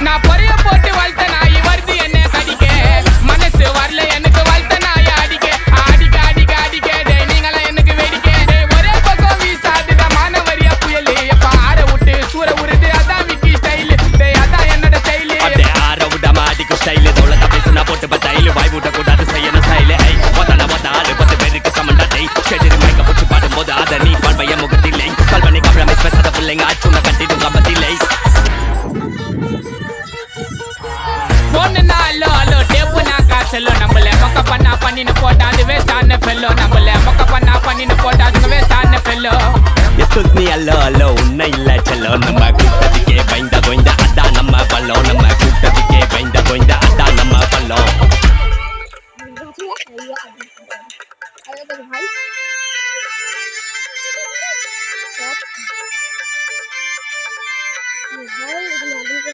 நான் பொரிய போட்டு வளர்த்த நாய் வருது என்ன கடிக்க மனசு வரல எனக்கு வளர்த்த நாய் அடிக்க அடிக்க அடிக்க அடிக்க டேய் நீங்களாம் எனக்கு வேடிக்கை டேய் ஒரே பக்கம் வீசாதுதான் மானவரியா புயல் எப்ப ஆற விட்டு சூற உருது அதான் விக்கி ஸ்டைல் டேய் அதான் என்னோட ஸ்டைல் அடே ஆற விடாம அடிக்கும் ஸ்டைல் தோளத்தை பேசுனா போட்டு பத்தாயில வாய் விட்ட கூடாது செய்யணும் ஸ்டைல் ஐ ஒத்தன ஒத்த ஆளு 10 பேருக்கு சமண்டா டேய் ஷெடரி மைக்க போட்டு பாடும்போது அத நீ பார்வைய முகத்தில்லை கல்வனை கப்ரமே பேசாத பிள்ளைங்க ஆச்சுன கட்டிடும் கம்பத்தில்லை போனுனா அல்லோ அல்லோ டேப்புனா காசல்லோ நம்மள மொக்க பண்ணா பண்ணின்னு போட்டா அது வேஸ்டான ஃபெல்லோ நம்மள மொக்க பண்ணா பண்ணின்னு போட்டா அது வேஸ்டான ஃபெல்லோ எஸ்கூஸ் மீ அல்லோ அல்லோ உன்னை இல்ல செல்லோ நம்ம